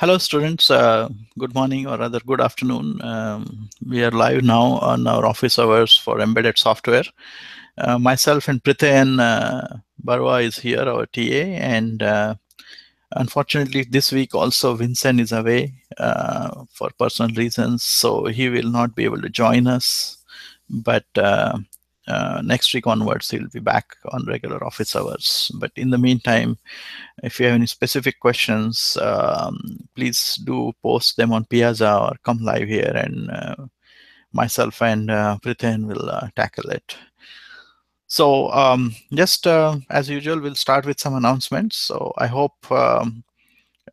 Hello, students. Good morning, or rather, good afternoon. We are live now on our office hours for embedded software. Myself and Prithen Barwa is here, our TA, and unfortunately, this week also Vincent is away for personal reasons, so he will not be able to join us. But next week onwards, he'll be back on regular office hours. But in the meantime, if you have any specific questions, please do post them on Piazza or come live here, and myself and Prithen will tackle it. So just as usual, we'll start with some announcements. So I hope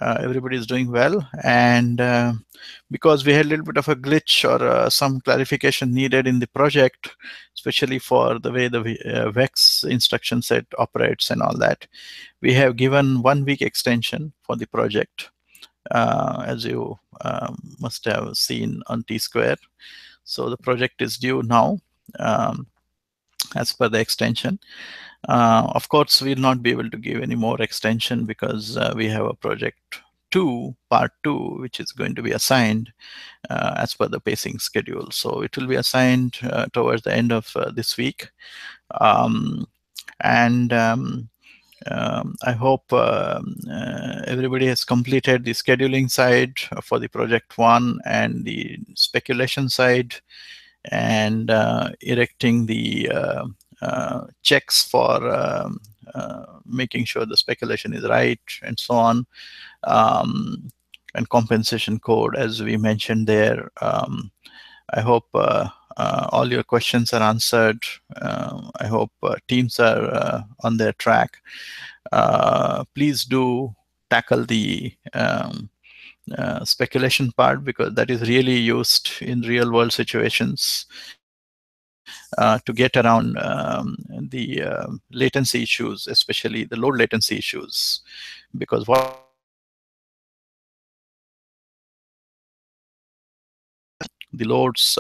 everybody is doing well, and because we had a little bit of a glitch or some clarification needed in the project, especially for the way the VEX instruction set operates and all that, we have given 1 week extension for the project, as you must have seen on T-Square. So the project is due now as per the extension. Of course, we'll not be able to give any more extension because we have a project 2, part 2, which is going to be assigned as per the pacing schedule. So it will be assigned towards the end of this week. I hope everybody has completed the scheduling side for the project 1 and the speculation side, and erecting the checks for making sure the speculation is right and so on, and compensation code as we mentioned there. I hope all your questions are answered. I hope teams are on their track. Please do tackle the speculation part, because that is really used in real world situations to get around the latency issues, especially the load latency issues, because what the loads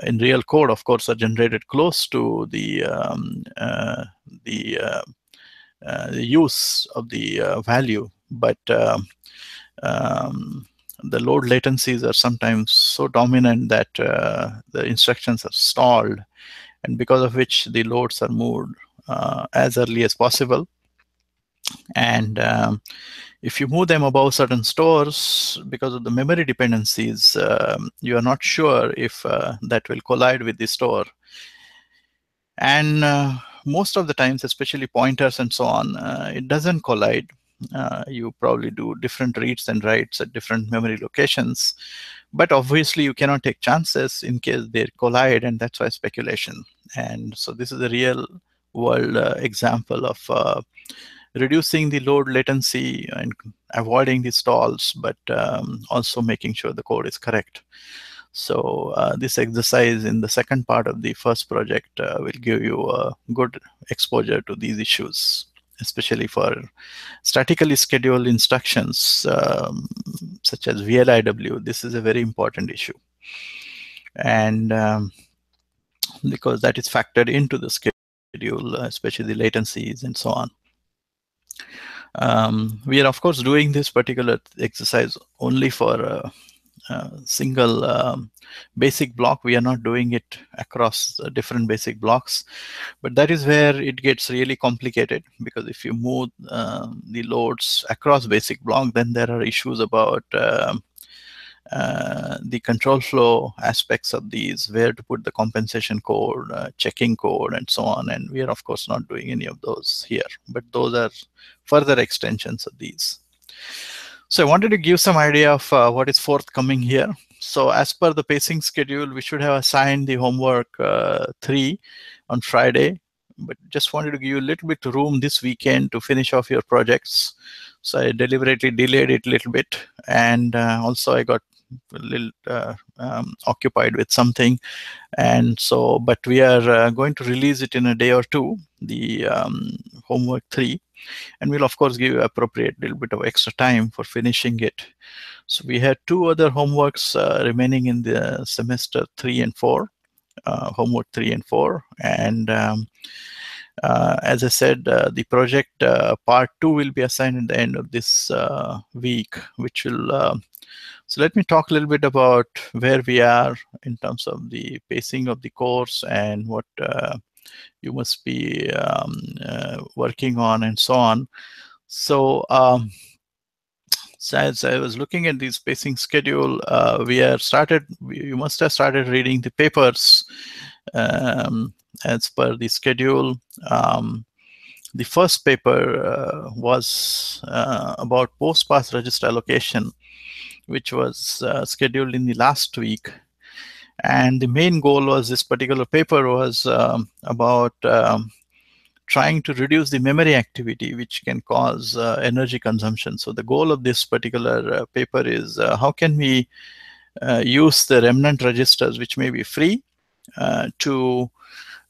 in real code, of course, are generated close to the use of the value, but the load latencies are sometimes so dominant that the instructions are stalled, and because of which the loads are moved as early as possible. And if you move them above certain stores, because of the memory dependencies, you are not sure if that will collide with the store. And most of the times, especially pointers and so on, it doesn't collide. You probably do different reads and writes at different memory locations. But obviously, you cannot take chances in case they collide, and that's why speculation. And so this is a real world example of reducing the load latency and avoiding the stalls, but also making sure the code is correct. So this exercise in the second part of the first project will give you a good exposure to these issues, especially for statically scheduled instructions such as VLIW. This is a very important issue, and because that is factored into the schedule, especially the latencies and so on. We are, of course, doing this particular exercise only for a single basic block. We are not doing it across different basic blocks, but that is where it gets really complicated, because if you move the loads across basic block, then there are issues about the control flow aspects of these, where to put the compensation code, checking code, and so on. And we are, of course, not doing any of those here, but those are further extensions of these. So I wanted to give some idea of what is forthcoming here. So as per the pacing schedule, we should have assigned the homework 3 on Friday, but just wanted to give you a little bit of room this weekend to finish off your projects. So I deliberately delayed it a little bit, and also I got a little occupied with something, and so, but we are going to release it in a day or two, the homework 3. And we'll, of course, give you appropriate little bit of extra time for finishing it. So we had 2 other homeworks remaining in the semester 3 and 4, homework 3 and 4. And As I said, the project part 2 will be assigned at the end of this week, which will so let me talk a little bit about where we are in terms of the pacing of the course and what you must be working on and so on. So, so as I was looking at this pacing schedule, you must have started reading the papers as per the schedule. The first paper was about post-pass register allocation, which was scheduled in the last week. And the main goal was this particular paper was about trying to reduce the memory activity, which can cause energy consumption. So the goal of this particular paper is how can we use the remnant registers, which may be free, to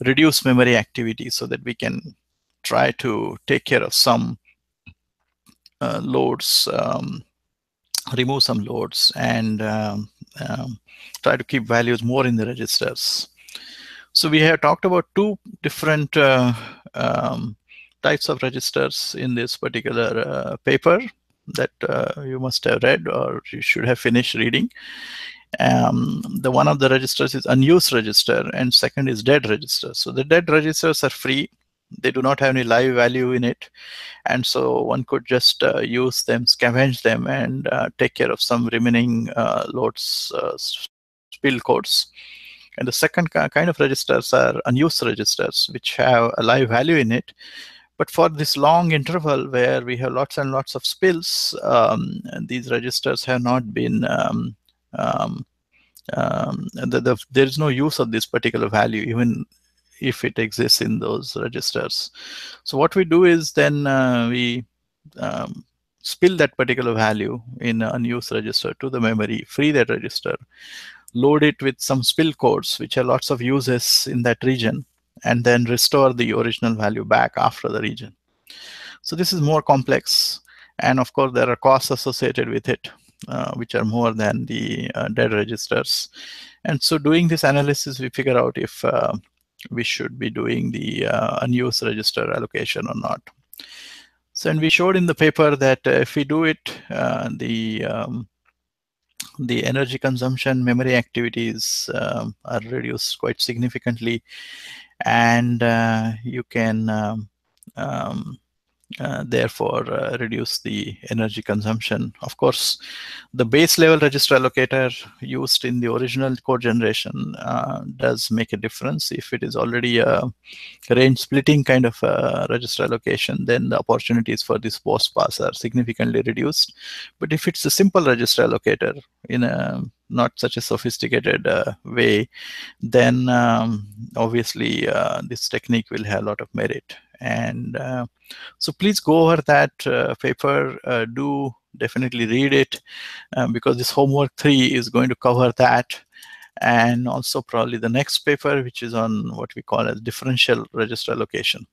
reduce memory activity so that we can try to take care of some loads, remove some loads, and try to keep values more in the registers. So we have talked about two different types of registers in this particular paper that you must have read or you should have finished reading. The one of the registers is unused register and second is dead register. So the dead registers are free. They do not have any live value in it. And so one could just use them, scavenge them, and take care of some remaining loads, spill codes. And the second kind of registers are unused registers, which have a live value in it. But for this long interval where we have lots and lots of spills, these registers have not been, there is no use of this particular value, even if it exists in those registers. So what we do is then we spill that particular value in an unused register to the memory, free that register, load it with some spill codes, which have lots of uses in that region, and then restore the original value back after the region. So this is more complex. And of course, there are costs associated with it, which are more than the dead registers. And so doing this analysis, we figure out if we should be doing the unused register allocation or not. So, and we showed in the paper that if we do it, the energy consumption, memory activities are reduced quite significantly, and you can therefore reduce the energy consumption. Of course, the base level register allocator used in the original code generation does make a difference. If it is already a range splitting kind of register allocation, then the opportunities for this post pass are significantly reduced. But if it's a simple register allocator in a not such a sophisticated way, then obviously this technique will have a lot of merit. And so please go over that paper, do definitely read it, because this homework 3 is going to cover that. And also probably the next paper, which is on what we call as differential register allocation.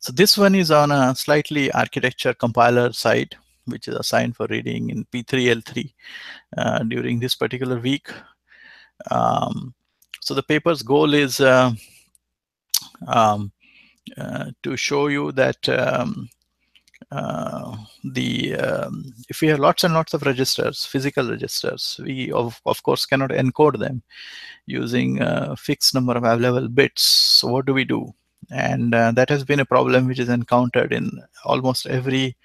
So this one is on a slightly architecture compiler side, which is assigned for reading in P3L3 during this particular week. So the paper's goal is to show you that if we have lots and lots of registers, physical registers, we of course cannot encode them using a fixed number of available bits. So what do we do? And that has been a problem which is encountered in almost every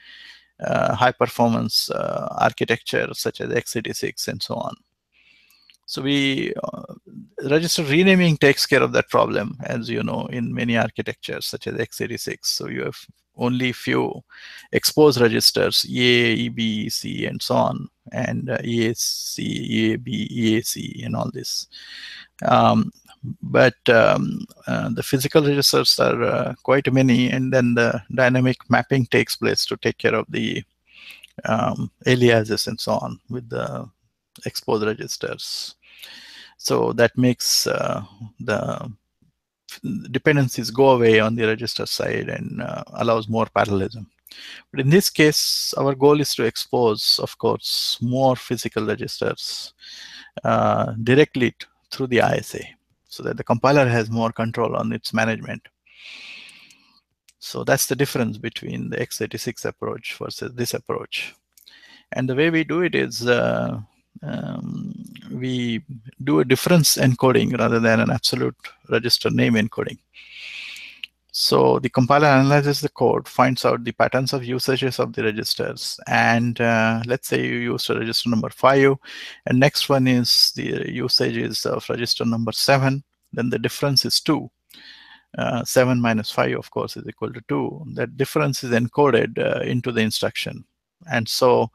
high performance architecture such as x86 and so on. So we register renaming takes care of that problem, as you know, in many architectures such as x86. So you have only few exposed registers, EA, EB, EC, and so on, and EAC, EAB, EAC, and all this. But the physical registers are quite many, and then the dynamic mapping takes place to take care of the aliases and so on with the exposed registers. So that makes the dependencies go away on the register side and allows more parallelism. But in this case, our goal is to expose, of course, more physical registers directly through the ISA, so that the compiler has more control on its management. So that's the difference between the x86 approach versus this approach. And the way we do it is we do a difference encoding rather than an absolute register name encoding. So the compiler analyzes the code, finds out the patterns of usages of the registers, and let's say you used a register number 5, and next one is the usages of register number 7, then the difference is 2. 7 minus 5, of course, is equal to 2. That difference is encoded into the instruction. And so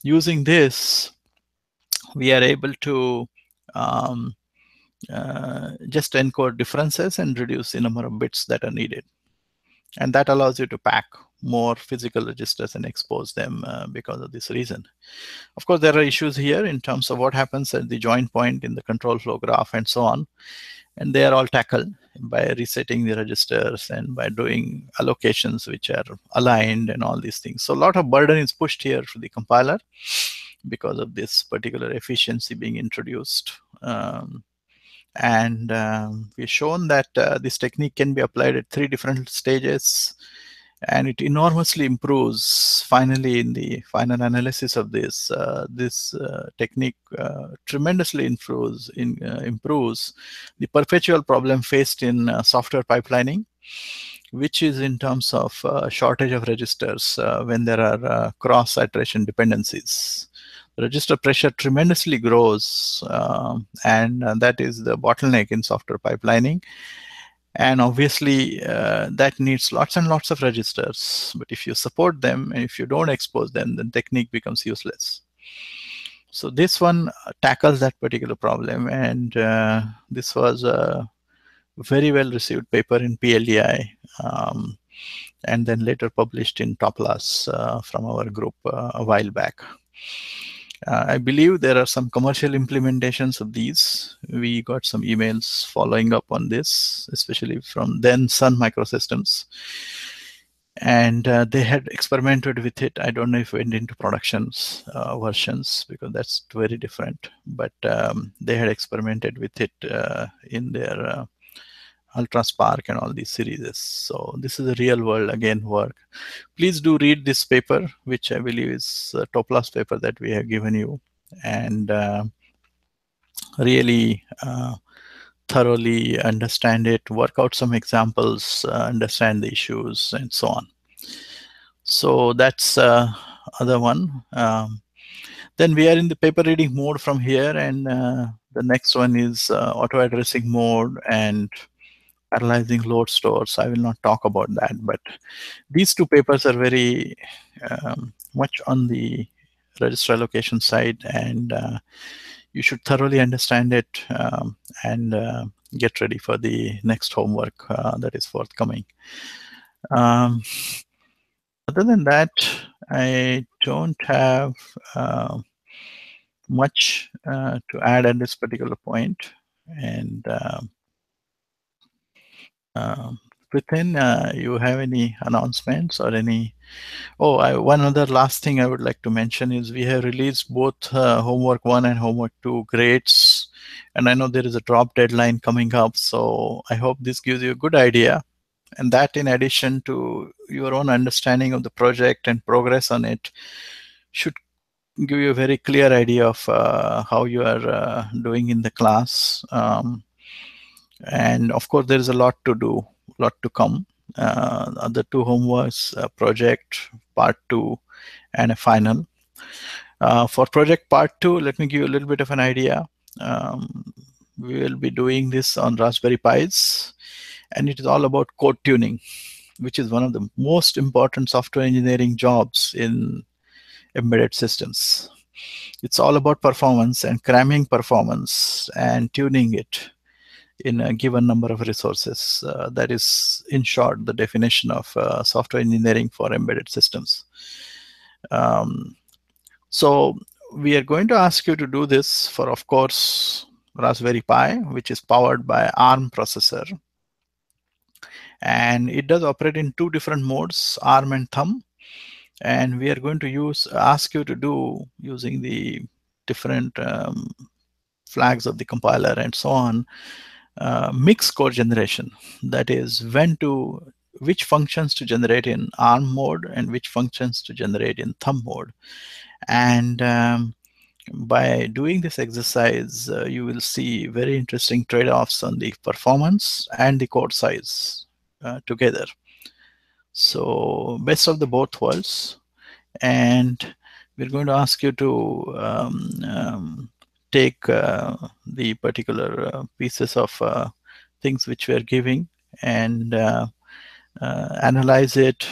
using this, we are able to just encode differences and reduce the number of bits that are needed. And that allows you to pack more physical registers and expose them because of this reason. Of course, there are issues here in terms of what happens at the join point in the control flow graph and so on. And they are all tackled by resetting the registers and by doing allocations which are aligned and all these things. So a lot of burden is pushed here to the compiler because of this particular efficiency being introduced. We've shown that this technique can be applied at 3 different stages, and it enormously improves finally in the final analysis of this. This technique tremendously improves the perpetual problem faced in software pipelining, which is in terms of shortage of registers when there are cross-iteration dependencies. Register pressure tremendously grows, and that is the bottleneck in software pipelining. And obviously, that needs lots and lots of registers. But if you support them and if you don't expose them, then technique becomes useless. So this one tackles that particular problem. And this was a very well received paper in PLDI, and then later published in Toplas from our group a while back. I believe there are some commercial implementations of these. We got some emails following up on this, especially from then Sun Microsystems. And they had experimented with it. I don't know if it went into productions versions because that's very different. But they had experimented with it in their UltraSpark and all these series. So this is a real world again work. Please do read this paper, which I believe is a Toplas paper that we have given you, and really thoroughly understand it, work out some examples, understand the issues, and so on. So that's other one. Then we are in the paper reading mode from here, and the next one is auto addressing mode and parallelizing load stores. I will not talk about that, but these two papers are very much on the register allocation side, and you should thoroughly understand it and get ready for the next homework that is forthcoming. Other than that, I don't have much to add at this particular point. And Within, you have any announcements or any? Oh, one other last thing I would like to mention is we have released both homework 1 and homework 2 grades, and I know there is a drop deadline coming up, so I hope this gives you a good idea. And that, in addition to your own understanding of the project and progress on it, should give you a very clear idea of how you are doing in the class. And of course, there is a lot to do, a lot to come. Other 2 homeworks, project part 2 and a final. For project part 2, let me give you a little bit of an idea. We will be doing this on Raspberry Pis, and it is all about code tuning, which is one of the most important software engineering jobs in embedded systems. It's all about performance and cramming performance and tuning it in a given number of resources. That is, in short, the definition of software engineering for embedded systems. So we are going to ask you to do this for, of course, Raspberry Pi, which is powered by ARM processor. And it does operate in 2 different modes, ARM and Thumb. And we are going to ask you to do, using the different flags of the compiler and so on, mix code generation. That is, which functions to generate in ARM mode and which functions to generate in thumb mode. And by doing this exercise, you will see very interesting trade-offs on the performance and the code size together. So best of the both worlds. And we're going to ask you to take the particular pieces of things which we are giving and analyze it.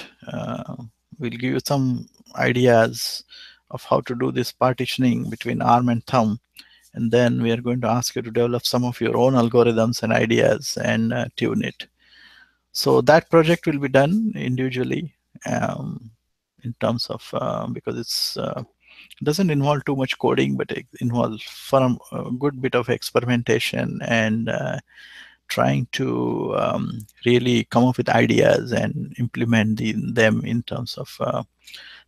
We'll give you some ideas of how to do this partitioning between ARM and thumb. And then we are going to ask you to develop some of your own algorithms and ideas and tune it. So that project will be done individually in terms of, because it's doesn't involve too much coding, but it involves a good bit of experimentation and trying to really come up with ideas and implement them in terms of,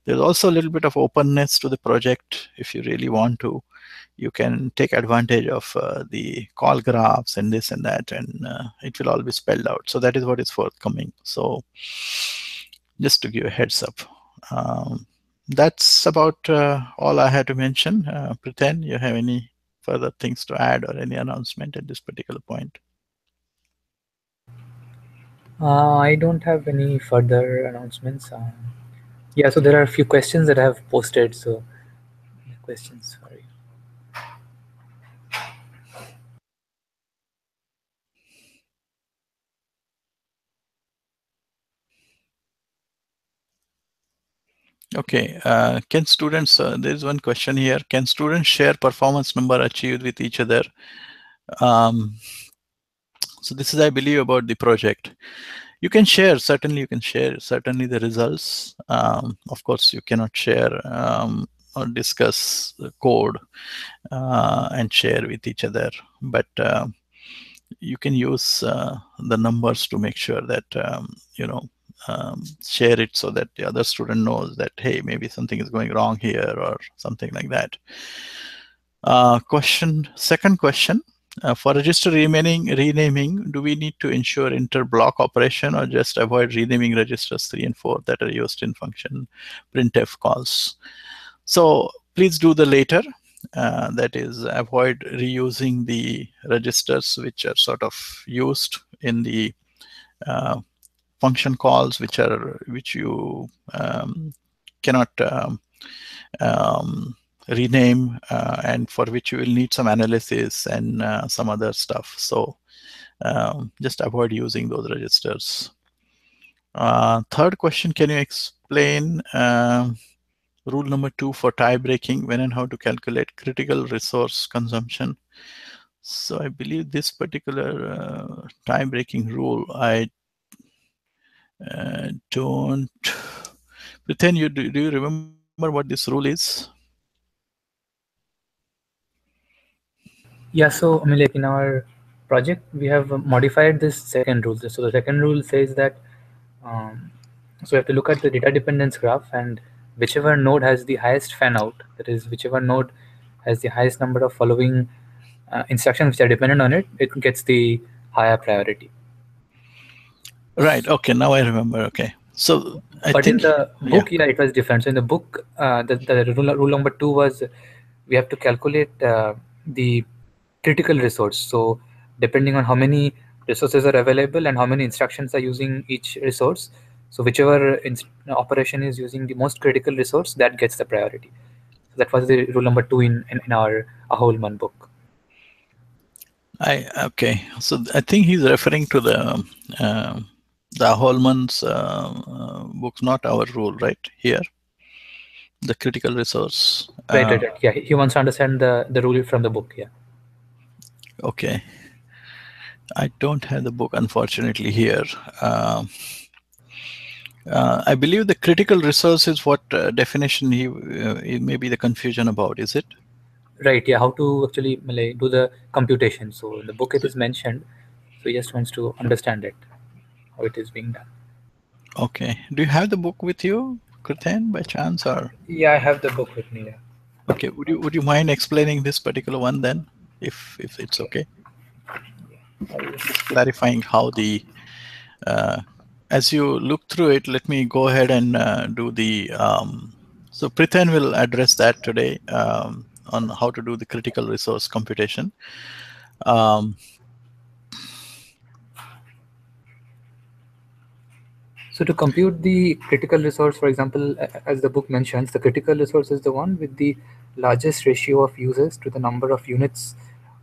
there's also a little bit of openness to the project. If you really want to, you can take advantage of the call graphs and this and that, and it will all be spelled out. So that is what is forthcoming. So just to give a heads up. That's about all I had to mention. Priten, you have any further things to add or any announcement at this particular point? I don't have any further announcements. Yeah, so there are a few questions that I have posted. So questions, sorry. Okay, can students, there's one question here. Can students share performance number achieved with each other? So this is, I believe, about the project. You can share, certainly you can share certainly the results. Of course, you cannot share or discuss the code and share with each other, but you can use the numbers to make sure that, share it so that the other student knows that, hey, maybe something is going wrong here or something like that. Second question. For register renaming, do we need to ensure inter-block operation or just avoid renaming registers 3 and 4 that are used in function printf calls? So please do the later. That is, avoid reusing the registers which are sort of used in the function calls, which you cannot rename and for which you will need some analysis and some other stuff. So just avoid using those registers. Third question, can you explain rule number 2 for tie breaking, when and how to calculate critical resource consumption? So I believe this particular tie breaking rule, I don't. Priten, do you remember what this rule is? Yeah, so I mean, like in our project, we have modified this second rule. So the second rule says that so we have to look at the data dependence graph, and whichever node has the highest fan out, that is, whichever node has the highest number of following instructions which are dependent on it, it gets the higher priority. Right. Okay. Now I remember. Okay. So But in the book, yeah, it was different. So in the book, the rule number 2 was we have to calculate the critical resource. So depending on how many resources are available and how many instructions are using each resource, so whichever operation is using the most critical resource, that gets the priority. So that was the rule number 2 in our Holman book. Okay. So I think he's referring to the Holman's books, not our rule, right? Here, the critical resource. Right. Yeah, he wants to understand the rule from the book. Yeah. Okay. I don't have the book, unfortunately, here. I believe the critical resource is what definition it may be the confusion about, is it? Right. Yeah. How to actually do the computation. So in the book it is mentioned. So he just wants to understand it, how it is being done. Okay. Do you have the book with you, Kriten, by chance, or? Yeah, I have the book with me. Yeah. Okay. Would you mind explaining this particular one then, if it's okay? just clarifying how the as you look through it, let me go ahead and do the so Prithan will address that today on how to do the critical resource computation. So to compute the critical resource, for example, as the book mentions, the critical resource is the one with the largest ratio of users to the number of units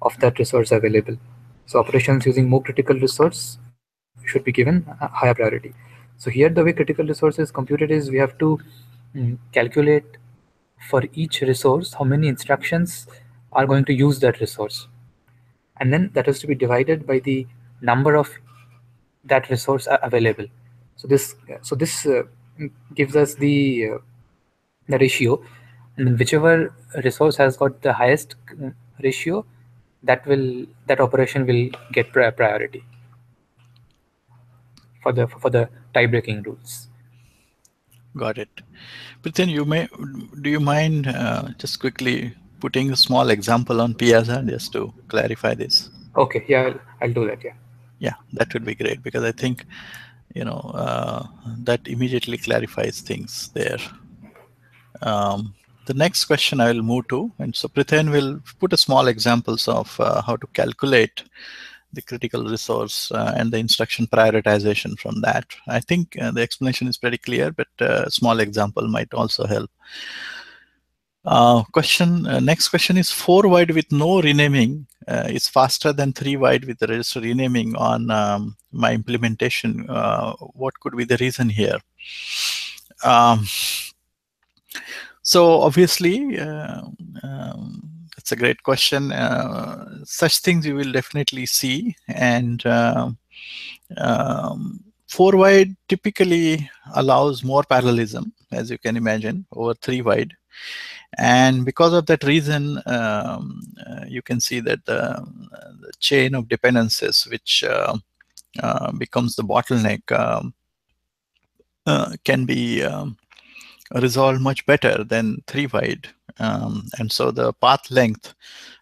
of that resource available. So operations using more critical resource should be given a higher priority. So here the way critical resource is computed is we have to calculate for each resource how many instructions are going to use that resource. And then that is to be divided by the number of that resource available. So this gives us the ratio, and then whichever resource has got the highest ratio, that operation will get priority for the tie breaking rules. Got it. Prithan, do you mind just quickly putting a small example on Piazza just to clarify this? Okay, yeah, I'll do that. Yeah. Yeah, that would be great, because I think that immediately clarifies things there. The next question I will move to, and so Prithan will put a small examples of how to calculate the critical resource and the instruction prioritization from that. I think the explanation is pretty clear, but a small example might also help. Next question is 4 wide with no renaming is faster than 3 wide with the register renaming on my implementation. What could be the reason here? So obviously, it's a great question. Such things you will definitely see, and 4 wide typically allows more parallelism, as you can imagine, over 3 wide. And because of that reason, you can see that the chain of dependencies, which becomes the bottleneck, can be resolved much better than 3 wide. And so the path length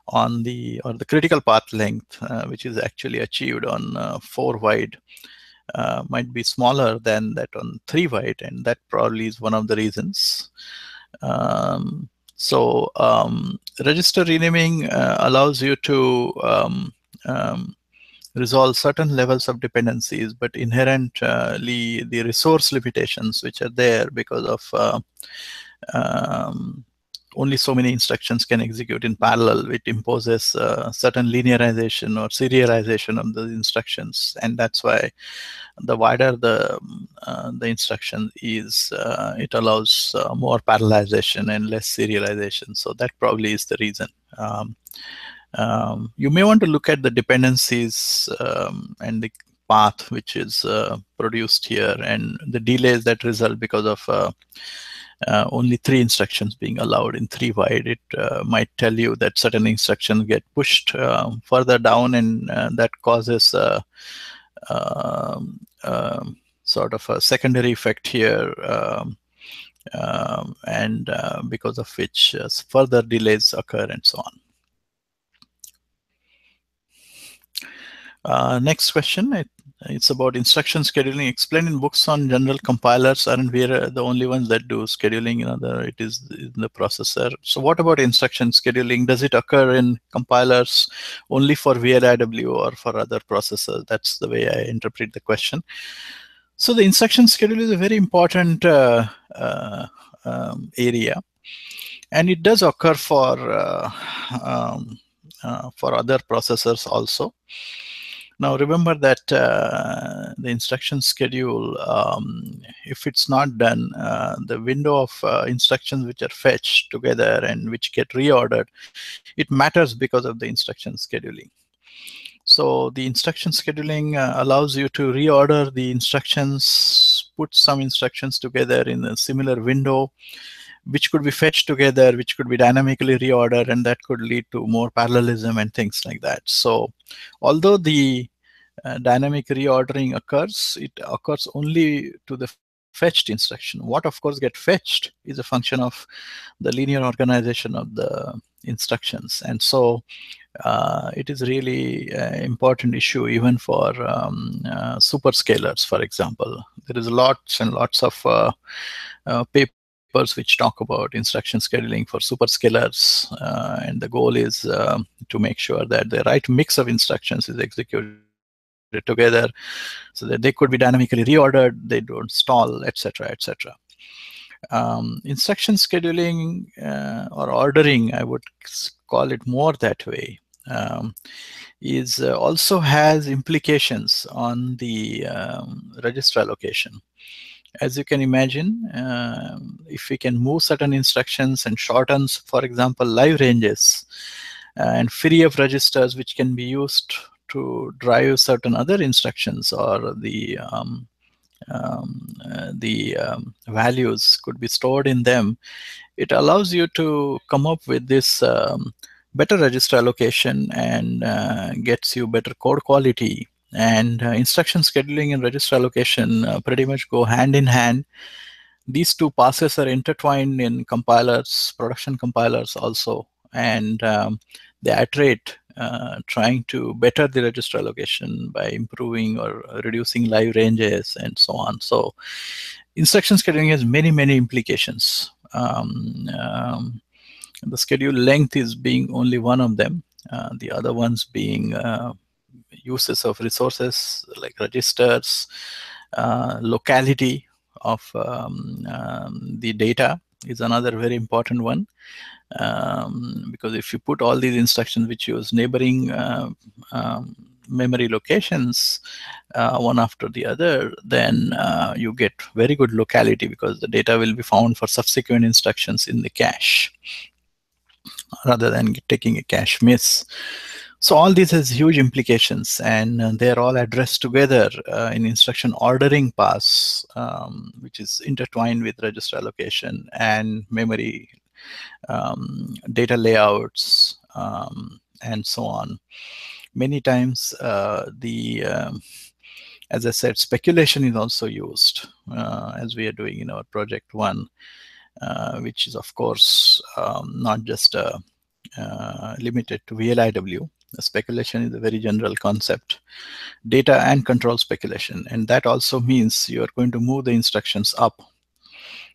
on the critical path length, which is actually achieved on 4 wide, might be smaller than that on 3 wide, and that probably is one of the reasons. Register renaming allows you to resolve certain levels of dependencies, but inherently the resource limitations which are there because of only so many instructions can execute in parallel. It imposes certain linearization or serialization of the instructions, and that's why the wider the instruction is, it allows more parallelization and less serialization. So that probably is the reason. You may want to look at the dependencies and the path which is produced here, and the delays that result because of only 3 instructions being allowed in 3 wide. It might tell you that certain instructions get pushed further down, and that causes sort of a secondary effect here, and because of which further delays occur and so on. Next question. It's about instruction scheduling. Explained in books on general compilers, aren't we the only ones that do scheduling? It is in the processor. So what about instruction scheduling? Does it occur in compilers only for VLIW or for other processors? That's the way I interpret the question. So the instruction schedule is a very important area, and it does occur for other processors also. Now remember that the instruction schedule, if it's not done, the window of instructions which are fetched together and which get reordered, it matters because of the instruction scheduling. So the instruction scheduling allows you to reorder the instructions, put some instructions together in a similar window, which could be fetched together, which could be dynamically reordered, and that could lead to more parallelism and things like that. So although the dynamic reordering occurs, it occurs only to the fetched instruction. What of course get fetched is a function of the linear organization of the instructions. And so it is really an important issue even for superscalars, for example. There is lots and lots of papers which talk about instruction scheduling for superscalars, and the goal is to make sure that the right mix of instructions is executed together so that they could be dynamically reordered, they don't stall, etc., etc. Instruction scheduling or ordering, I would call it more that way, is also has implications on the register allocation. As you can imagine, if we can move certain instructions and shorten, for example, live ranges and free up registers which can be used to drive certain other instructions, or the values could be stored in them, it allows you to come up with this better register allocation and gets you better code quality. And instruction scheduling and register allocation pretty much go hand in hand. These two passes are intertwined in compilers, production compilers also, and they iterate trying to better the register allocation by improving or reducing live ranges and so on. So instruction scheduling has many, many implications. The schedule length is being only one of them. The other ones being uses of resources like registers, locality of the data is another very important one. Because if you put all these instructions which use neighboring memory locations one after the other, then you get very good locality because the data will be found for subsequent instructions in the cache rather than taking a cache miss. So all this has huge implications, and they're all addressed together in instruction ordering pass, which is intertwined with register allocation and memory data layouts, and so on. Many times as I said, speculation is also used, as we are doing in our project 1, which is of course not just limited to VLIW. Speculation is a very general concept. Data and control speculation, and that also means you are going to move the instructions up.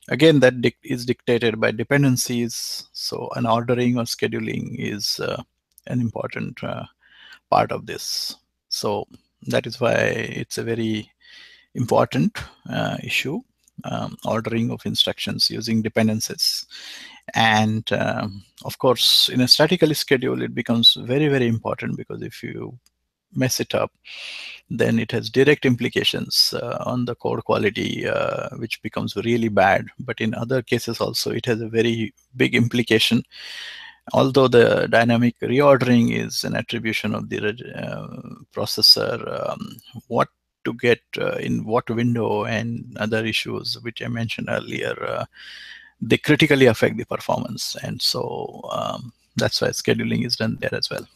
Again, that is dictated by dependencies, so an ordering or scheduling is an important part of this. So that is why it's a very important issue, ordering of instructions using dependencies. And of course, in a statically schedule, it becomes very, very important, because if you mess it up, then it has direct implications on the code quality, which becomes really bad. But in other cases also, it has a very big implication. Although the dynamic reordering is an attribution of the processor, what to get in what window and other issues, which I mentioned earlier, they critically affect the performance. And so that's why scheduling is done there as well.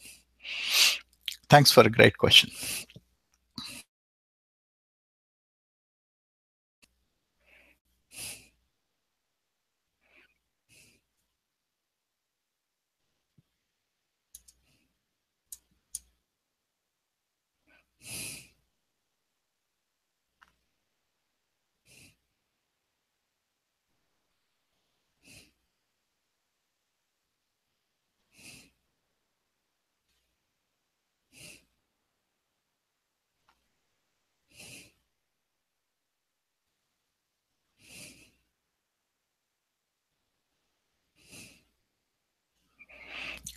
Thanks for a great question.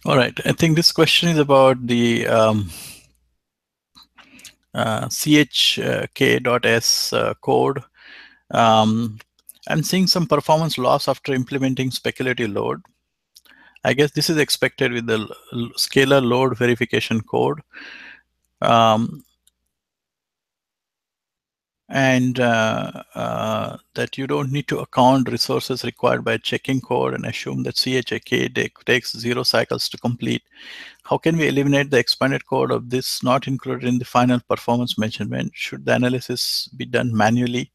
All right, I think this question is about the chk.s code. I'm seeing some performance loss after implementing speculative load. I guess this is expected with the scalar load verification code. And that you don't need to account resources required by checking code and assume that chk takes 0 cycles to complete. How can we eliminate the expanded code of this not included in the final performance measurement? Should the analysis be done manually?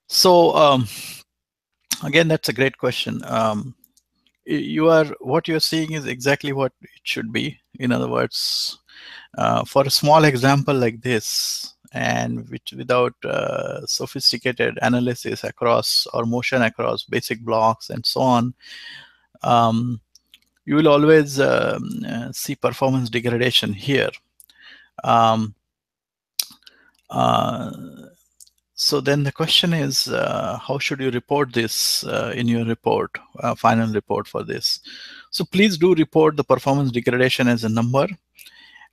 So again, that's a great question. What you're seeing is exactly what it should be. In other words, for a small example like this, and without sophisticated analysis across or motion across basic blocks and so on, you will always see performance degradation here. So then the question is, how should you report this in your report, final report for this? So please do report the performance degradation as a number.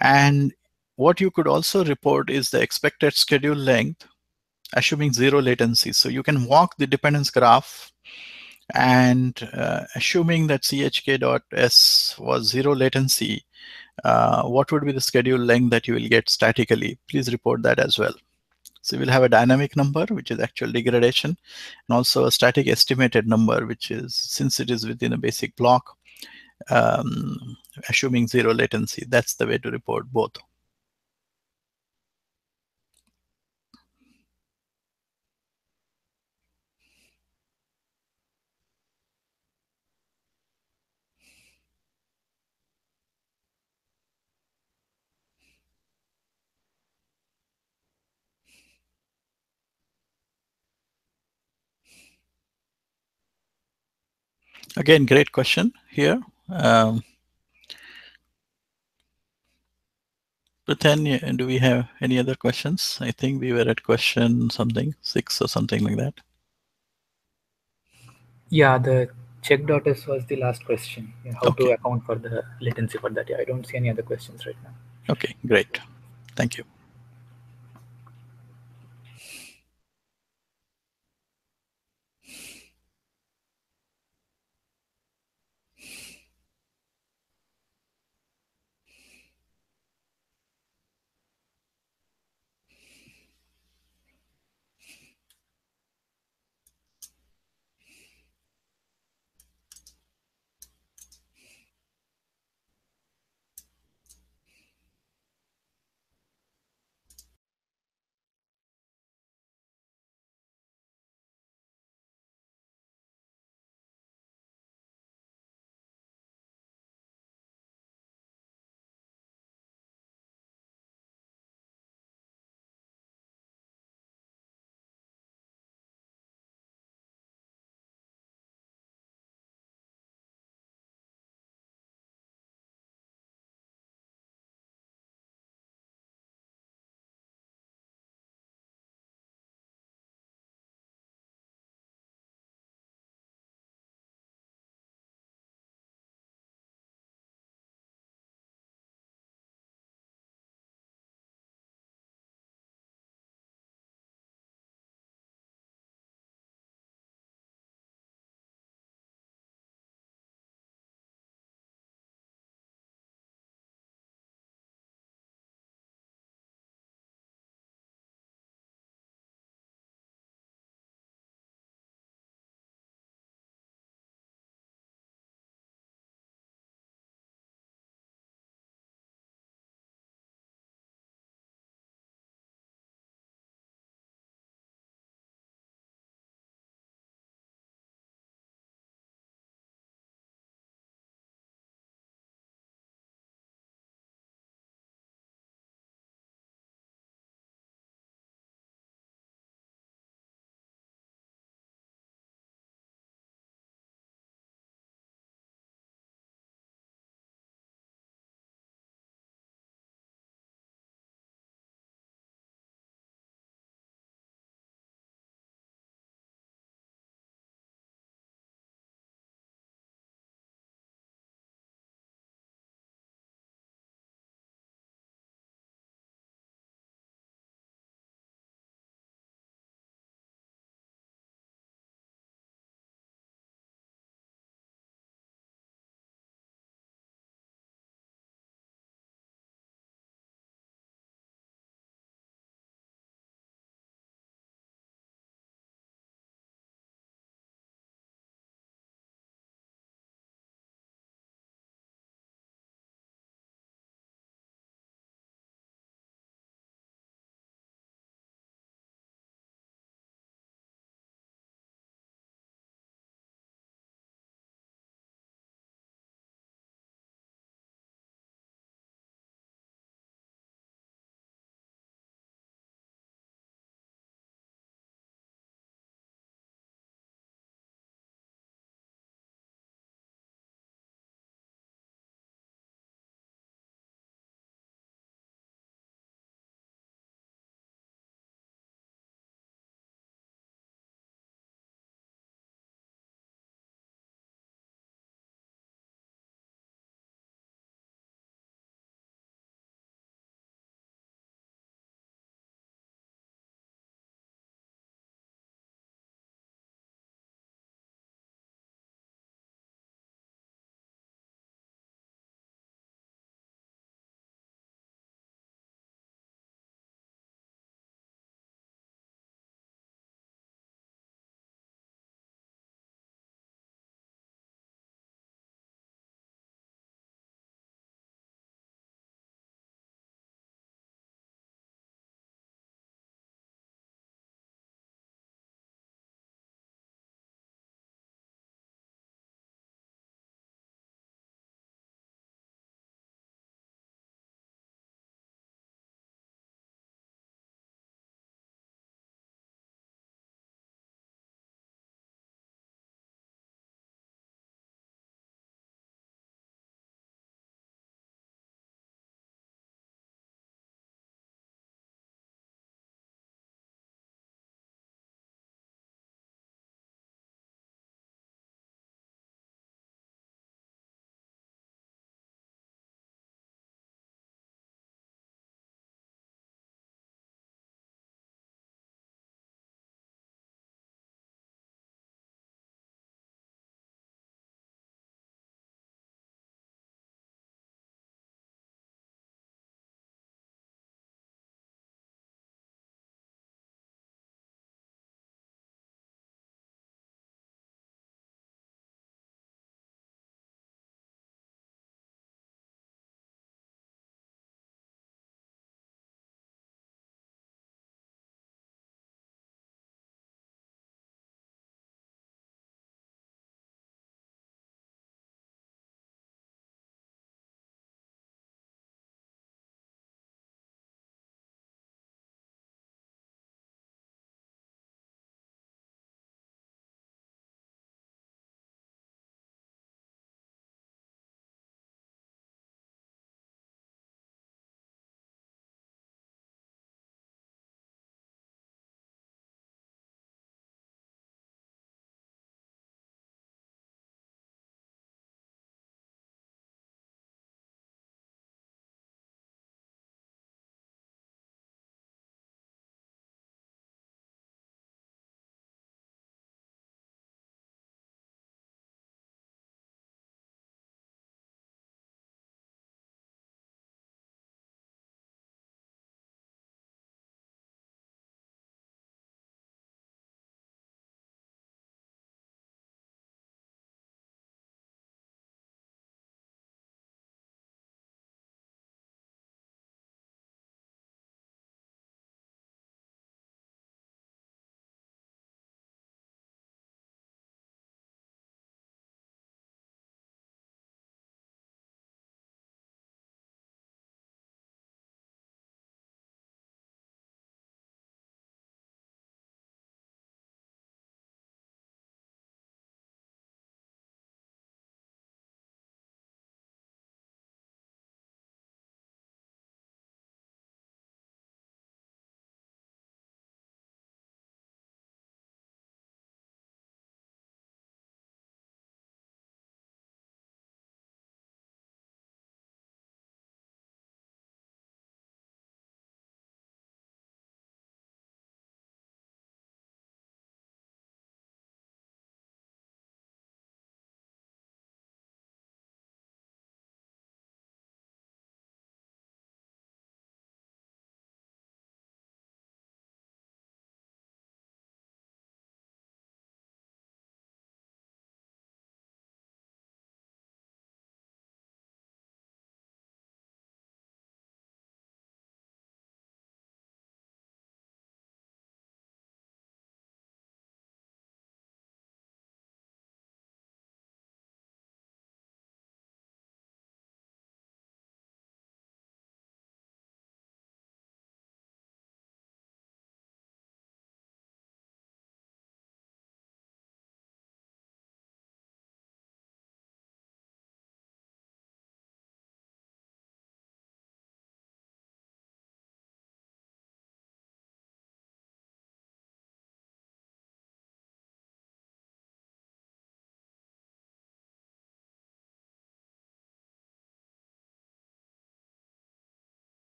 And what you could also report is the expected schedule length, assuming zero latency. So you can walk the dependence graph, and assuming that chk.s was zero latency, what would be the schedule length that you will get statically? Please report that as well. So we'll have a dynamic number, which is actual degradation, and also a static estimated number, which is, since it is within a basic block, assuming zero latency. That's the way to report both. Again, great question here. But then, do we have any other questions? I think we were at question something 6 or something like that. Yeah, the check.s was the last question. Yeah, how Okay. to account for the latency for that. Yeah, I don't see any other questions right now. Okay, great. Thank you.